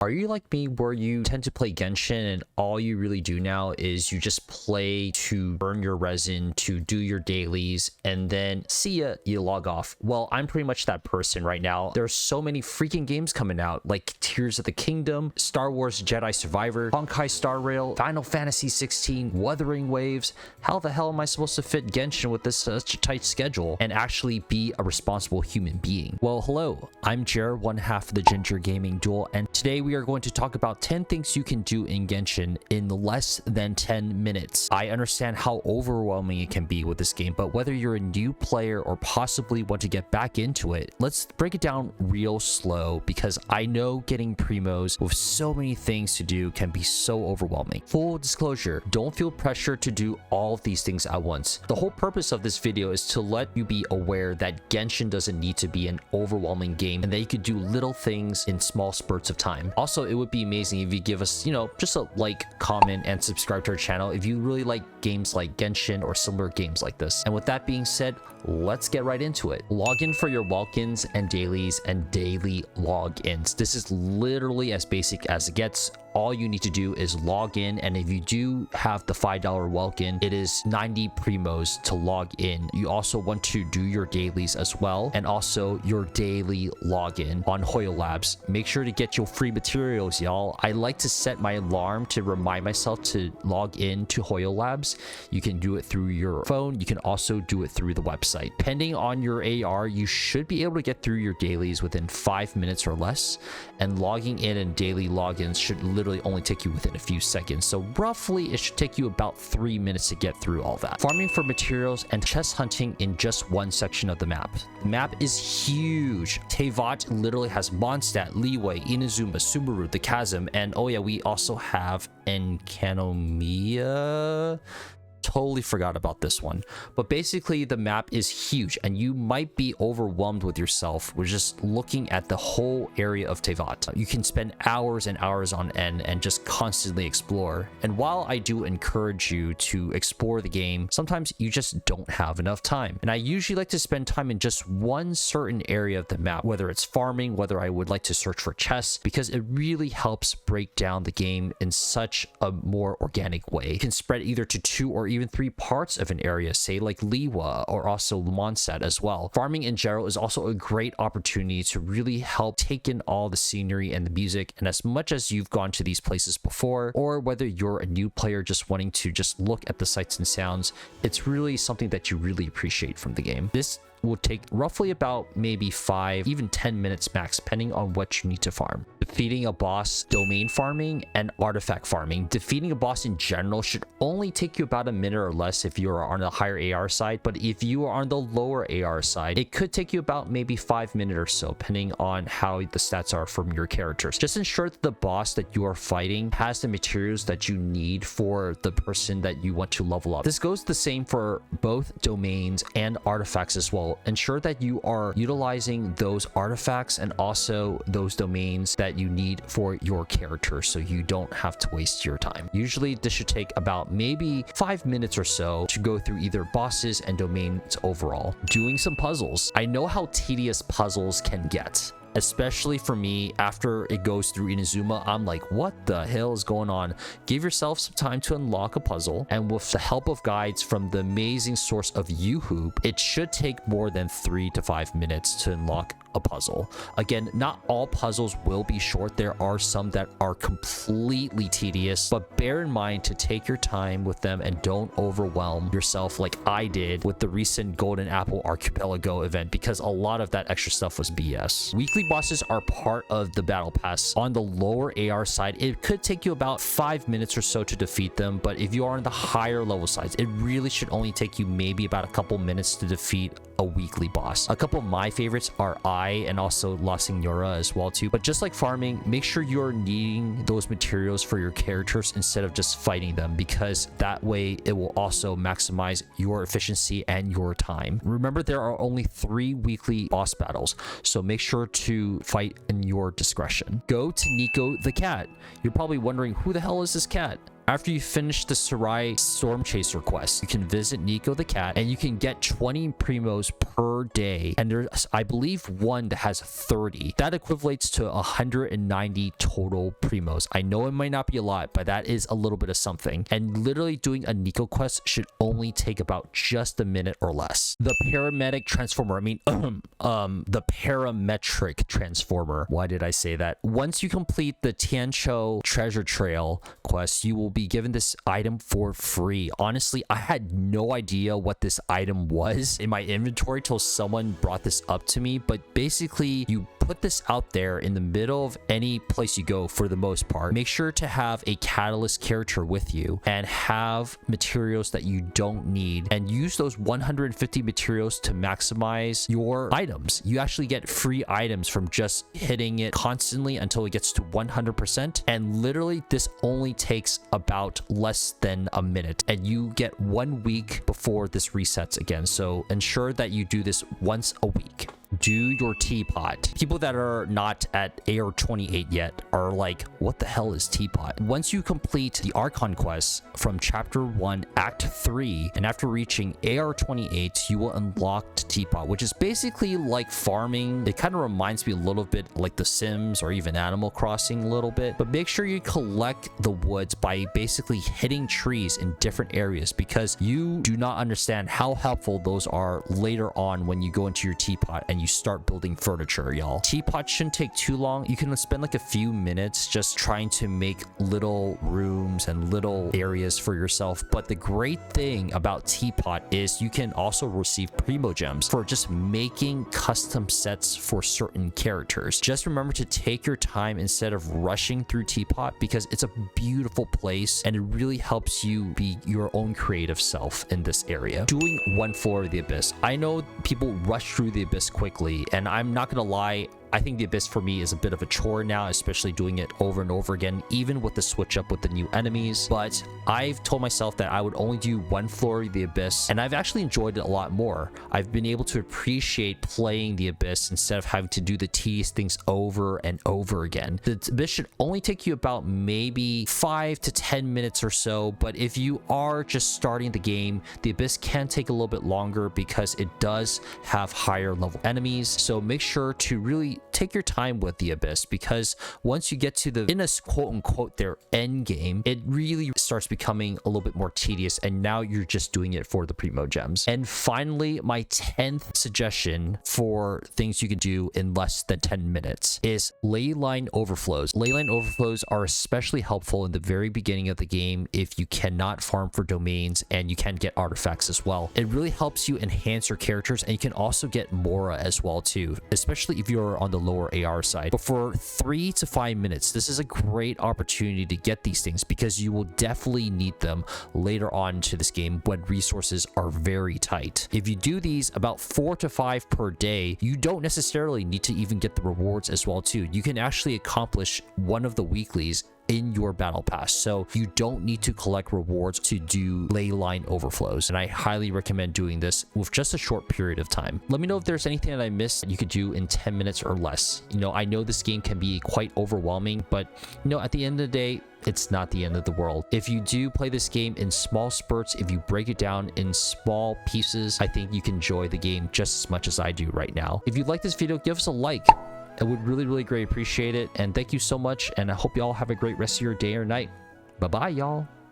Are you like me where you tend to play Genshin and all you really do now is you just play to burn your resin, to do your dailies, and then see ya, you log off? Well, I'm pretty much that person right now. There's so many freaking games coming out like Tears of the Kingdom, Star Wars Jedi Survivor, Honkai Star Rail, Final Fantasy 16, Wuthering Waves. How the hell am I supposed to fit Genshin with this such a tight schedule and actually be a responsible human being? Well, hello, I'm Jer, one half of the Ginger Gaming Duel, and today we are going to talk about 10 things you can do in Genshin in less than 10 minutes. I understand how overwhelming it can be with this game, but whether you're a new player or possibly want to get back into it, let's break it down real slow because I know getting primos with so many things to do can be so overwhelming. Full disclosure, don't feel pressure to do all of these things at once. The whole purpose of this video is to let you be aware that Genshin doesn't need to be an overwhelming game and that you could do little things in small spurts of time. Also, it would be amazing if you give us, just a like, comment, and subscribe to our channel if you really like games like Genshin or similar games like this. And with that being said, let's get right into it. Log in for your walk-ins and dailies and daily logins. This is literally as basic as it gets. All you need to do is log in, and if you do have the $5 welcome, it is 90 primos to log in. You also want to do your dailies as well, and also your daily login on Hoyolabs. Make sure to get your free materials, y'all. I like to set my alarm to remind myself to log in to Hoyolabs. You can do it through your phone. You can also do it through the website. Depending on your AR, you should be able to get through your dailies within 5 minutes or less, and logging in and daily logins should literally only take you within a few seconds. So roughly it should take you about 3 minutes to get through all that. Farming for materials and chest hunting in just one section of the map. The map is huge. Teapot literally has Mondstadt, Liyue, Inazuma, Sumeru, the Chasm, and oh yeah, we also have Enkanomiya. Totally forgot about this one, but basically the map is huge and you might be overwhelmed with yourself with just looking at the whole area of Teapot. You can spend hours and hours on end and just constantly explore, and while I do encourage you to explore the game, sometimes you just don't have enough time, and I usually like to spend time in just one certain area of the map, whether it's farming, whether I would like to search for chests, because it really helps break down the game in such a more organic way. You can spread either to 2 or even 3 parts of an area, say like Liyue or also Mondstadt as well. Farming in general is also a great opportunity to really help take in all the scenery and the music, and as much as you've gone to these places before, or whether you're a new player just wanting to just look at the sights and sounds, it's really something that you really appreciate from the game. This will take roughly about maybe 5, even 10 minutes max, depending on what you need to farm. Defeating a boss, domain farming, and artifact farming. Defeating a boss in general should only take you about a minute or less if you are on the higher AR side, but if you are on the lower AR side, it could take you about maybe 5 minutes or so, depending on how the stats are from your characters. Just ensure that the boss that you are fighting has the materials that you need for the person that you want to level up. This goes the same for both domains and artifacts as well. Ensure that you are utilizing those artifacts and also those domains that you need for your character so you don't have to waste your time. Usually this should take about maybe 5 minutes or so to go through either bosses and domains overall. Doing some puzzles. I know how tedious puzzles can get, especially for me. After it goes through Inazuma, I'm like, what the hell is going on? Give yourself some time to unlock a puzzle, and with the help of guides from the amazing source of YouHoop, it should take more than 3 to 5 minutes to unlock a puzzle. Again, not all puzzles will be short. There are some that are completely tedious, but bear in mind to take your time with them and don't overwhelm yourself like I did with the recent Golden Apple Archipelago event, because a lot of that extra stuff was BS. Weekly bosses are part of the battle pass. On the lower AR side, it could take you about 5 minutes or so to defeat them, but if you are on the higher level sides, it really should only take you maybe about a couple minutes to defeat a weekly boss. A couple of my favorites are and also La Senora as well too, but just like farming, make sure you're needing those materials for your characters instead of just fighting them, because that way it will also maximize your efficiency and your time. Remember, there are only 3 weekly boss battles, so make sure to fight in your discretion. Go to Neko The Cat. You're probably wondering, who the hell is this cat? After you finish the Sarai Storm Chaser quest, you can visit Neko the Cat and you can get 20 primos per day. And there's, I believe, one that has 30. That equates to 190 total primos. I know it might not be a lot, but that is a little bit of something. And literally doing a Neko quest should only take about just a minute or less. The Parametric Transformer, the Parametric Transformer. Why did I say that? Once you complete the Tiancho Treasure Trail quest, you will be given this item for free. Honestly, I had no idea what this item was in my inventory till someone brought this up to me, but basically you put this out there in the middle of any place you go. For the most part, make sure to have a catalyst character with you and have materials that you don't need, and use those 150 materials to maximize your items. You actually get free items from just hitting it constantly until it gets to 100%, and literally this only takes about less than a minute, and you get 1 week before this resets again. So ensure that you do this once a week. Do your Teapot. People that are not at AR 28 yet are like, what the hell is Teapot? Once you complete the Archon quest from chapter 1 act 3, and after reaching AR 28, you will unlock Teapot, which is basically like farming. It kind of reminds me a little bit like The Sims or even Animal Crossing a little bit, but make sure you collect the woods by basically hitting trees in different areas, because you do not understand how helpful those are later on when you go into your Teapot and you start building furniture, y'all. Teapot shouldn't take too long. You can spend like a few minutes just trying to make little rooms and little areas for yourself. But the great thing about Teapot is you can also receive primo gems for just making custom sets for certain characters. Just remember to take your time instead of rushing through Teapot, because it's a beautiful place and it really helps you be your own creative self in this area. Doing one floor of the Abyss. I know people rush through the Abyss quickly, and I'm not gonna lie, I think the Abyss for me is a bit of a chore now, especially doing it over and over again, even with the switch up with the new enemies. But I've told myself that I would only do one floor of the Abyss, and I've actually enjoyed it a lot more. I've been able to appreciate playing the Abyss instead of having to do the tedious things over and over again. The Abyss should only take you about maybe 5 to 10 minutes or so, but if you are just starting the game, the Abyss can take a little bit longer because it does have higher level enemies. So make sure to really take your time with the Abyss, because once you get to the, in a quote-unquote, their end game, it really starts becoming a little bit more tedious, and now you're just doing it for the primo gems. And finally, my 10th suggestion for things you can do in less than 10 minutes is ley line overflows. Ley line overflows are especially helpful in the very beginning of the game if you cannot farm for domains and you can get artifacts as well. It really helps you enhance your characters, and you can also get Mora as well too, especially if you're on the lower AR side. But for 3 to 5 minutes, this is a great opportunity to get these things, because you will definitely need them later on to this game when resources are very tight. If you do these about 4 to 5 per day, you don't necessarily need to even get the rewards as well too. You can actually accomplish one of the weeklies in your battle pass, so you don't need to collect rewards to do ley line overflows, and I highly recommend doing this with just a short period of time. Let me know if there's anything that I missed that you could do in 10 minutes or less. You know, I know this game can be quite overwhelming, but you know, at the end of the day, it's not the end of the world. If you do play this game in small spurts, if you break it down in small pieces, I think you can enjoy the game just as much as I do right now. If you like this video, give us a like. I would really greatly appreciate it, and thank you so much, and I hope y'all have a great rest of your day or night. Bye bye, y'all.